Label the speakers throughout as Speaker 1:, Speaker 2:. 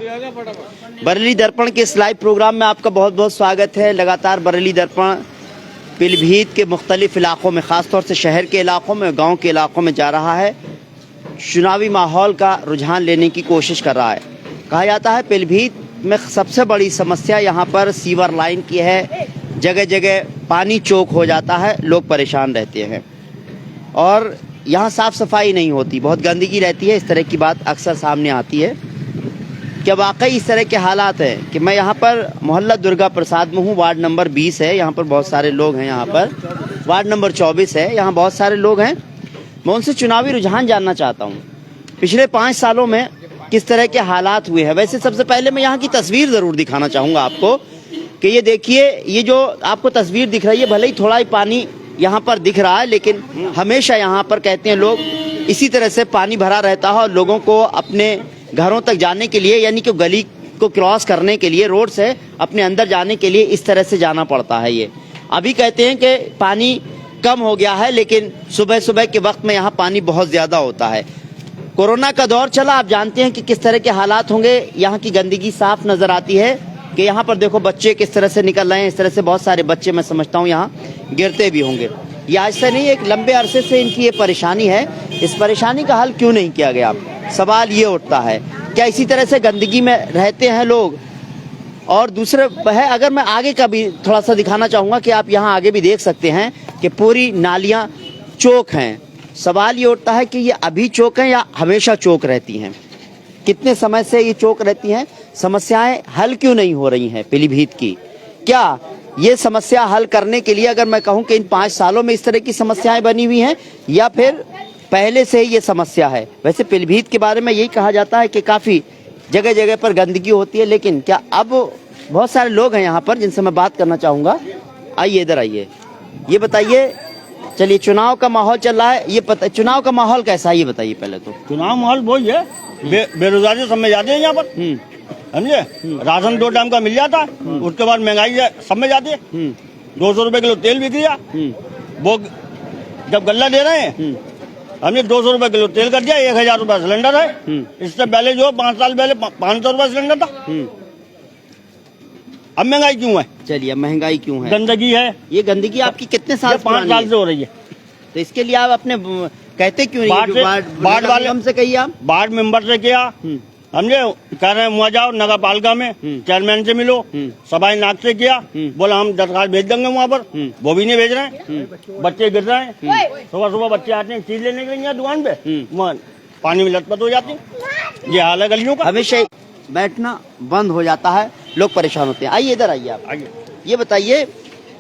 Speaker 1: बरेली दर्पण के इस लाइव प्रोग्राम में आपका बहुत बहुत स्वागत है। लगातार बरेली दर्पण पीलीभीत के मुख्तलिफ इलाकों में, ख़ासतौर से शहर के इलाकों में, गांव के इलाकों में जा रहा है। चुनावी माहौल का रुझान लेने की कोशिश कर रहा है। कहा जाता है पीलीभीत में सबसे बड़ी समस्या यहाँ पर सीवर लाइन की है। जगह जगह पानी चोक हो जाता है, लोग परेशान रहते हैं और यहाँ साफ़ सफाई नहीं होती, बहुत गंदगी रहती है। इस तरह की बात अक्सर सामने आती है। क्या वाकई इस तरह के हालात हैं कि मैं यहाँ पर मोहल्ला दुर्गा प्रसाद में हूँ, वार्ड नंबर 20 है, यहाँ पर बहुत सारे लोग हैं। यहाँ पर वार्ड नंबर 24 है, यहाँ बहुत सारे लोग हैं। मैं उनसे चुनावी रुझान जानना चाहता हूँ, पिछले 5 सालों में किस तरह के हालात हुए हैं। वैसे सबसे पहले मैं यहाँ की तस्वीर ज़रूर दिखाना चाहूँगा आपको कि ये देखिए, ये जो आपको तस्वीर दिख रही है, भले ही थोड़ा ही पानी यहाँ पर दिख रहा है, लेकिन हमेशा यहाँ पर कहते हैं लोग इसी तरह से पानी भरा रहता है और लोगों को अपने घरों तक जाने के लिए, यानी कि गली को क्रॉस करने के लिए, रोड से अपने अंदर जाने के लिए इस तरह से जाना पड़ता है। ये अभी कहते हैं कि पानी कम हो गया है, लेकिन सुबह सुबह के वक्त में यहाँ पानी बहुत ज़्यादा होता है। कोरोना का दौर चला, आप जानते हैं कि किस तरह के हालात होंगे। यहाँ की गंदगी साफ नज़र आती है कि यहाँ पर देखो बच्चे किस तरह से निकल रहे हैं। इस तरह से बहुत सारे बच्चे, मैं समझता हूँ, यहाँ गिरते भी होंगे। ये आज से नहीं, एक लंबे अरसे से इनकी ये परेशानी है। इस परेशानी का हल क्यों नहीं किया गया, सवाल ये उठता है। क्या इसी तरह से गंदगी में रहते हैं लोग? और दूसरे है, अगर मैं आगे का भी थोड़ा सा दिखाना चाहूँगा कि आप यहाँ आगे भी देख सकते हैं कि पूरी नालियाँ चौक हैं। सवाल ये उठता है कि ये अभी चौक हैं या हमेशा चौक रहती हैं? कितने समय से ये चौक रहती हैं? समस्याएं हल क्यों नहीं हो रही हैं पीलीभीत की? क्या ये समस्या हल करने के लिए, अगर मैं कहूँ कि इन 5 सालों में इस तरह की समस्याएं बनी हुई हैं या फिर पहले से ही ये समस्या है? वैसे पीलीभीत के बारे में यही कहा जाता है कि काफ़ी जगह जगह पर गंदगी होती है, लेकिन क्या अब बहुत सारे लोग हैं यहाँ पर जिनसे मैं बात करना चाहूँगा। आइए, इधर आइए, ये बताइए। चलिए, चुनाव का माहौल चल रहा है, ये पता, चुनाव का माहौल कैसा है ये बताइए पहले तो।
Speaker 2: चुनाव माहौल वही है, बेरोजगारी सब में जाते हैं यहाँ पर, समझे। राशन 2 टाइम का मिल जाता, उसके बाद महंगाई सब में जाती है। 200 रुपए किलो तेल बिक गया, वो जब गल्ला दे रहे हैं, हमने 200 रुपए किलो तेल कर दिया, 1000 रुपए सिलेंडर है। इससे पहले जो 5 साल पहले 500 रुपए सिलेंडर था। अब महंगाई क्यों है?
Speaker 1: चलिए, अब महंगाई क्यों है?
Speaker 2: गंदगी है।
Speaker 1: ये गंदगी आपकी कितने साल?
Speaker 2: 5 साल से हो रही है।
Speaker 1: तो इसके लिए आप अपने कहते क्यों नहीं?
Speaker 2: वार्ड वाले
Speaker 1: हमसे कहिए, आप
Speaker 2: वार्ड मेंबर से किया, हमने कह रहे हैं मुआ जाओ नगर पालिका में, चेयरमैन से मिलो, सभाई नाग से किया, बोला हम दरखास्त भेज देंगे वहाँ पर, वो भी नहीं भेज रहे हैं। बच्चे गिर रहे हैं, सुबह सुबह बच्चे आते हैं चीज लेने के लिए दुकान पे, पानी में लटपट हो जाती है। ये हाल है गलियों का,
Speaker 1: हमेशा बैठना बंद हो जाता है, लोग परेशान होते हैं। आइए, इधर आइए आप,
Speaker 2: आइए।
Speaker 1: ये बताइए,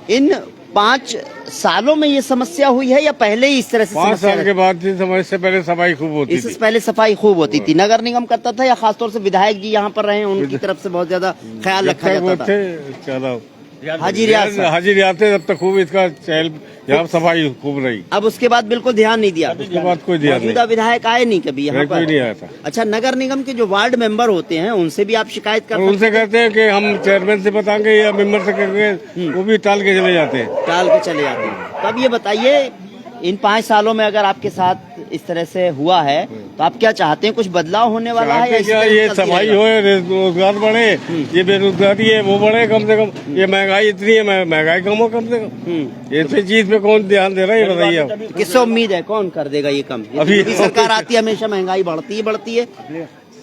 Speaker 1: इन 5 सालों में ये समस्या हुई है या पहले ही इस तरह से?
Speaker 3: 5 साल के बाद इससे पहले सफाई खूब होती थी।
Speaker 1: इससे पहले सफाई खूब होती थी, नगर निगम करता था या खासतौर से विधायक जी यहाँ पर रहे, उनकी तरफ से बहुत ज्यादा ख्याल रखा जाता था? हाजी
Speaker 3: रियासत तब तक खूब इसका चहल यहाँ सफाई खूब रही।
Speaker 1: अब उसके बाद बिल्कुल ध्यान नहीं दिया।
Speaker 3: उसके बाद कोई ध्यान नहीं।
Speaker 1: मौजूदा विधायक आए नहीं कभी यहाँ पर?
Speaker 3: कोई नहीं आया था।
Speaker 1: अच्छा, नगर निगम के जो वार्ड मेंबर होते हैं उनसे भी आप शिकायत करते हैं?
Speaker 3: उनसे कहते हैं कि हम चेयरमैन से बताएंगे या मेंबर से कहेंगे, वो भी टाल के चले जाते हैं।
Speaker 1: टाल के चले जाते हैं। तो अब ये बताइए, इन 5 सालों में अगर आपके साथ इस तरह से हुआ है तो आप क्या चाहते हैं? कुछ बदलाव होने वाला है?
Speaker 3: क्या ये सफाई हो, रोजगार बढ़े, ये बेरोजगारी है वो बढ़े कम से कम, ये महंगाई इतनी है, महंगाई कम हो कम से कम। ऐसी चीज पे कौन ध्यान दे रहा है ये बताइए आप?
Speaker 1: किससे उम्मीद है, कौन कर देगा ये कम? अभी सरकार आती है, हमेशा महंगाई बढ़ती है।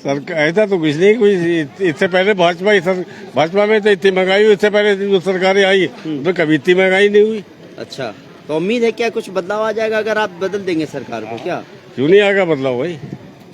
Speaker 3: सर ऐसा तो कुछ नहीं, कोई इससे पहले भाजपा में तो इतनी महंगाई हुई, इससे पहले जो सरकारें आई तो कभी इतनी महंगाई नहीं हुई।
Speaker 1: अच्छा, तो उम्मीद है क्या कुछ बदलाव आ जाएगा अगर आप बदल देंगे सरकार को? क्या
Speaker 3: क्यों नहीं आएगा बदलाव भाई?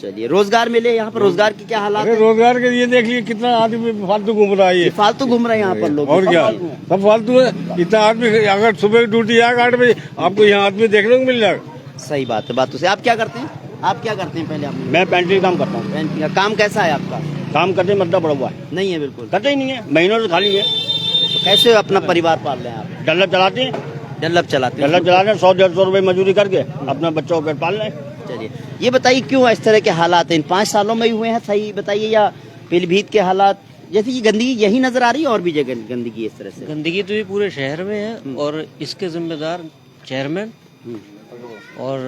Speaker 1: चलिए, रोजगार मिले, यहाँ पर रोजगार की क्या हालात है?
Speaker 3: रोजगार के लिए देखिए कितना आदमी फालतू घूम रहा है।
Speaker 1: फालतू घूम रहे हैं यहाँ पर लोग,
Speaker 3: और क्या, सब फालतू है। इतना आदमी, अगर सुबह ड्यूटी आएगा 8 बजे, आपको यहाँ आदमी देखने को मिल जाएगा।
Speaker 1: सही बात है, बातों से। आप क्या करते हैं? आप क्या करते हैं पहले? आप?
Speaker 2: मैं पेंटिंग काम करता हूँ।
Speaker 1: पेंटिंग का काम कैसा है आपका?
Speaker 2: काम करते मतलब बड़ा हुआ है
Speaker 1: नहीं है, बिल्कुल
Speaker 2: करते ही नहीं है, महीनों से खाली है।
Speaker 1: तो कैसे अपना परिवार पाल रहे हैं आप?
Speaker 2: डल्लप चलाते हैं,
Speaker 1: डेवलप चलाते हैं।
Speaker 2: 100-150 रुपए मजदूरी करके अपना बच्चों को पाल रहे हैं।
Speaker 1: चलिए, ये बताइए क्यों इस तरह के हालात इन 5 सालों में ही हुए हैं? सही बताइए, या पीलीभीत के हालात जैसे ये गंदगी यही नजर आ रही है और भी जगह गंदगी इस तरह से?
Speaker 4: गंदगी तो ये पूरे शहर में है और इसके जिम्मेदार चेयरमैन और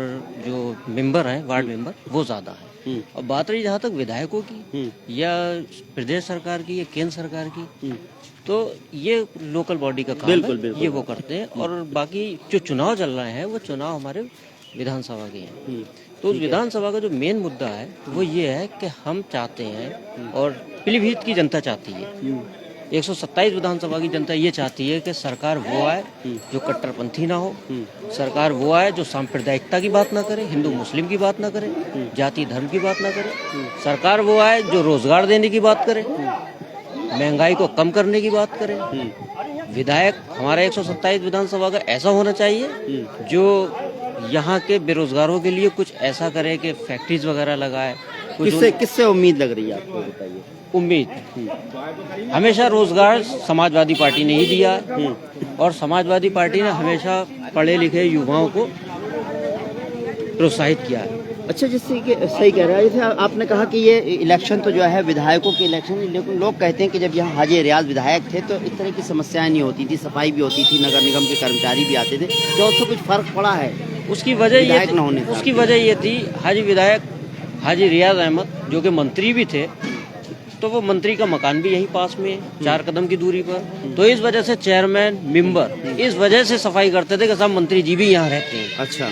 Speaker 4: जो मेंबर हैं, वार्ड मेंबर, वो ज़्यादा है। और बात रही जहाँ तक विधायकों की या प्रदेश सरकार की या केंद्र सरकार की, तो ये लोकल बॉडी का काम है, ये वो करते हैं। और बाकी जो चुनाव चल रहे हैं वो चुनाव हमारे विधानसभा के हैं। तो उस विधानसभा का जो मेन मुद्दा है वो ये है कि हम चाहते हैं और पीलीभीत की जनता चाहती है, 127 विधानसभा की जनता ये चाहती है कि सरकार वो आए जो कट्टरपंथी ना हो, सरकार वो आए जो सांप्रदायिकता की बात ना करे, हिंदू मुस्लिम की बात ना करे, जाति धर्म की बात ना करे, सरकार वो आए जो रोजगार देने की बात करे, महंगाई को कम करने की बात करे। विधायक हमारा 127 विधानसभा का ऐसा होना चाहिए जो यहाँ के बेरोजगारों के लिए कुछ ऐसा करे कि फैक्ट्रीज वगैरह लगाए।
Speaker 1: किससे उम्मीद लग रही है आपको, बताइए।
Speaker 4: उम्मीद हमेशा रोजगार समाजवादी पार्टी ने ही दिया और समाजवादी पार्टी ने हमेशा पढ़े लिखे युवाओं को प्रोत्साहित किया है।
Speaker 1: अच्छा, जिससे कि सही कह रहा है, जैसे आपने कहा कि ये इलेक्शन तो जो है विधायकों के इलेक्शन, लेकिन लोग कहते हैं कि जब यहाँ हाजी रियाज विधायक थे तो इस तरह की समस्याएं नहीं होती थी, सफाई भी होती थी, नगर निगम के कर्मचारी भी आते थे, तो उससे कुछ फर्क पड़ा है?
Speaker 4: उसकी वजह ये थी हाजी विधायक हाजी रियाज अहमद जो कि मंत्री भी थे, तो वो मंत्री का मकान भी यहीं पास में है, 4 कदम की दूरी पर। तो इस वजह से चेयरमैन मेंबर इस वजह से सफाई करते थे कि सब मंत्री जी भी यहाँ रहते हैं।
Speaker 1: अच्छा,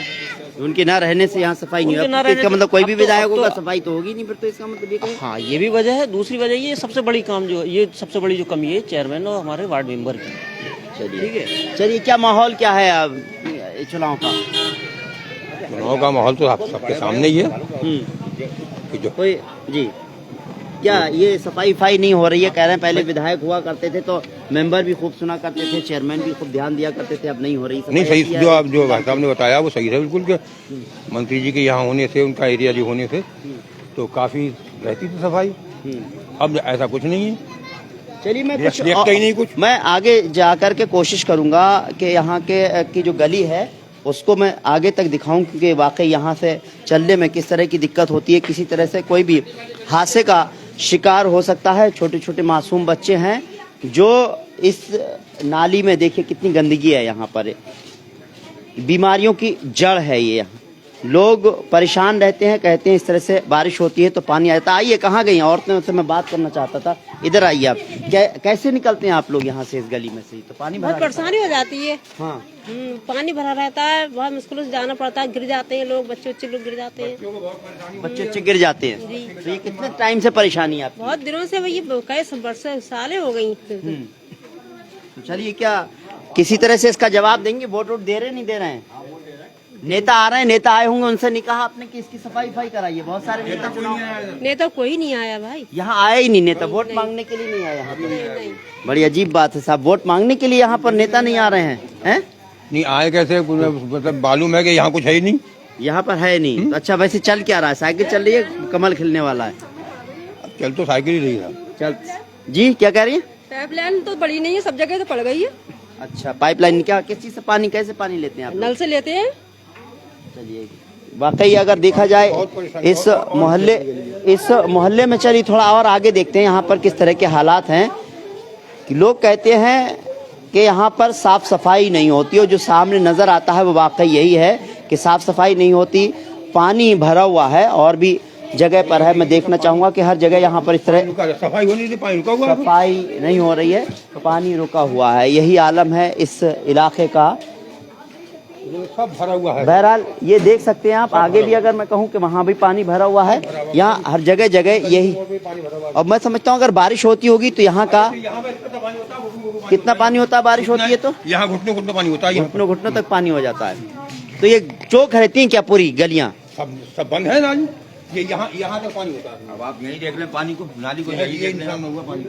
Speaker 1: उनके ना रहने से यहाँ सफाई नहीं होती, तो इसका मतलब कोई भी विधायक होगा सफाई तो होगी नहीं फिर, तो इसका मतलब ये
Speaker 4: हाँ, ये भी वजह है। दूसरी वजह ये सबसे बड़ी काम जो ये सबसे बड़ी जो कमी है चेयरमैन और हमारे वार्ड मेंबर की।
Speaker 1: चलिए ठीक है। चलिए, क्या माहौल क्या है अब चुनाव का?
Speaker 5: चुनाव का माहौल तो आप सबके सामने ही है।
Speaker 1: कोई जी, क्या ये सफाई नहीं हो रही है? कह रहे हैं पहले विधायक हुआ करते थे तो मेंबर भी खूब सुना करते थे, चेयरमैन भी खूब ध्यान दिया करते थे, अब नहीं हो रही।
Speaker 5: नहीं, सही जो भाई साहब ने बताया वो सही है बिल्कुल, के मंत्री जी के यहाँ होने से, उनका एरिया जो होने से तो काफी रहती थी सफाई। अब ऐसा कुछ नहीं है।
Speaker 1: चलिए, मैं
Speaker 5: देखता ही नहीं कुछ।
Speaker 1: मैं आगे जाकर के कोशिश करूंगा कि यहाँ के की जो गली है उसको मैं आगे तक दिखाऊं, क्योंकि वाकई यहाँ से चलने में किस तरह की दिक्कत होती है, किसी तरह से कोई भी हादसे का शिकार हो सकता है। छोटे छोटे मासूम बच्चे हैं जो इस नाली में, देखिए कितनी गंदगी है यहाँ पर, बीमारियों की जड़ है ये। यहाँ लोग परेशान रहते हैं, कहते हैं इस तरह से बारिश होती है तो पानी आता है। आइए, कहाँ गई औरतें, उनसे मैं बात करना चाहता था। इधर आइए आप, कैसे निकलते हैं आप लोग यहाँ से, इस गली में से? तो पानी
Speaker 6: बहुत परेशानी हो जाती है।
Speaker 1: हाँ,
Speaker 6: पानी भरा रहता है, बहुत मुश्किल से जाना पड़ता है, गिर जाते हैं लोग, बच्चे लोग गिर जाते हैं,
Speaker 1: बच्चे गिर जाते हैं। तो ये कितने टाइम से परेशानी है आपकी?
Speaker 6: बहुत दिनों से भैया, कई वर्ष सालें हो गई।
Speaker 1: तो चलिए, क्या किसी तरह से इसका जवाब देंगे? वोट दे रहे नहीं दे रहे हैं? नेता आ रहे हैं, नेता आए होंगे, उनसे नहीं कहा आपने कि इसकी सफाई कराइए? बहुत सारे नेता
Speaker 6: नेता कोई नहीं आया भाई,
Speaker 1: यहाँ आया ही नहीं नेता, वोट मांगने के लिए नहीं आया यहाँ पर। बड़ी अजीब बात है साहब, वोट मांगने के लिए यहाँ पर नेता नहीं आ रहे हैं?
Speaker 5: नहीं आए कैसे? मतलब मालूम है कि यहाँ कुछ है ही नहीं,
Speaker 1: यहाँ पर है नहीं। तो अच्छा, वैसे चल क्या रहा है? साइकिल चल रही है, कमल खिलने वाला है?
Speaker 5: चल तो साइकिल ही रही है।
Speaker 1: चल जी, क्या कह रही है?
Speaker 6: पाइपलाइन तो बड़ी नहीं है, सब जगह तो पड़ गई है।
Speaker 1: अच्छा, पाइपलाइन क्या, किस चीज से पानी, कैसे पानी लेते हैं आप?
Speaker 6: नल से लेते हैं।
Speaker 1: चलिए, वाकई अगर देखा जाए इस मोहल्ले में, चलिए थोड़ा और आगे देखते हैं यहाँ पर किस तरह के हालात हैं। कि लोग कहते हैं कि यहाँ पर साफ सफाई नहीं होती, और जो सामने नजर आता है वो वाकई यही है कि साफ सफाई नहीं होती, पानी भरा हुआ है और भी जगह पर है। मैं देखना चाहूंगा कि हर जगह यहाँ पर इस तरह
Speaker 5: सफाई होनी थी, पानी रुका हुआ है।
Speaker 1: सफाई नहीं हो रही है, पानी रुका हुआ है, यही आलम है इस इलाके का।
Speaker 5: सब भरा हुआ है।
Speaker 1: बहरहाल ये देख सकते हैं आप, आगे भी अगर मैं कहूँ कि वहाँ भी पानी भरा हुआ है, यहाँ हर जगह जगह यही। और मैं समझता हूँ अगर बारिश होती होगी तो यहाँ का कितना पानी होता है? बारिश होती है तो
Speaker 5: यहाँ घुटने घुटने पानी होता है,
Speaker 1: घुटनों घुटनों तक पानी हो जाता है। तो ये चौक रहती है क्या पूरी गलियाँ?
Speaker 5: सब बंद है नाली, ये यहाँ तक पानी होता है।
Speaker 7: अब आप यही देख लें पानी को, नाली को यही देख लें हुआ पानी।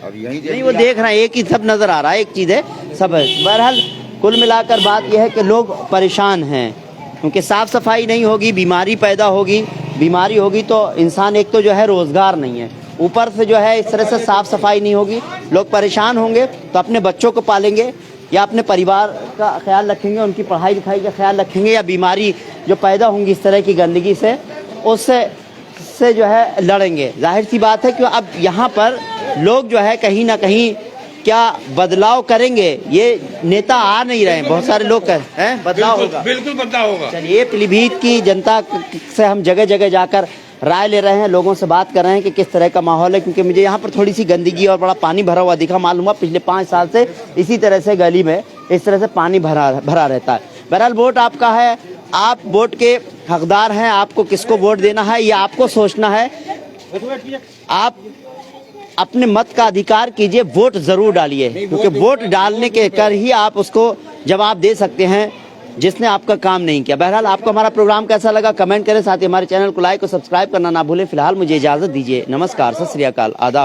Speaker 7: अब यही
Speaker 1: नहीं, वो देख रहे हैं, एक ही सब नजर आ रहा है, एक चीज है, सब है। बहरहाल कुल मिलाकर बात यह है कि लोग परेशान हैं, क्योंकि साफ सफाई नहीं होगी, बीमारी पैदा होगी, बीमारी होगी तो इंसान, एक तो जो है रोजगार नहीं है, ऊपर से जो है इस तरह से साफ सफाई नहीं होगी, लोग परेशान होंगे। तो अपने बच्चों को पालेंगे या अपने परिवार का ख्याल रखेंगे, उनकी पढ़ाई लिखाई का ख्याल रखेंगे, या बीमारी जो पैदा होंगी इस तरह की गंदगी से, उससे जो है लड़ेंगे। जाहिर सी बात है कि अब यहाँ पर लोग जो है कहीं ना कहीं क्या बदलाव करेंगे, ये नेता आ नहीं रहे हैं, बहुत सारे लोग हैं बदलाव होगा,
Speaker 5: बिल्कुल बदलाव होगा।
Speaker 1: चलिए, पीलीभीत की जनता से हम जगह जगह जाकर राय ले रहे हैं, लोगों से बात कर रहे हैं कि किस तरह का माहौल है, क्योंकि मुझे यहाँ पर थोड़ी सी गंदगी और बड़ा पानी भरा हुआ दिखा। मालूम हुआ पिछले 5 साल से इसी तरह से गली में इस तरह से पानी भरा रहता है। बहरहाल वोट आपका है, आप वोट के हकदार हैं, आपको किसको वोट देना है ये आपको सोचना है। आप अपने मत का अधिकार कीजिए, वोट जरूर डालिए, क्योंकि वोट डालने के कर ही आप उसको जवाब दे सकते हैं जिसने आपका काम नहीं किया। बहरहाल आपको हमारा प्रोग्राम कैसा लगा कमेंट करें, साथ ही हमारे चैनल को लाइक और सब्सक्राइब करना ना भूलें। फिलहाल मुझे इजाजत दीजिए, नमस्कार, सत श्री अकाल, आदाब।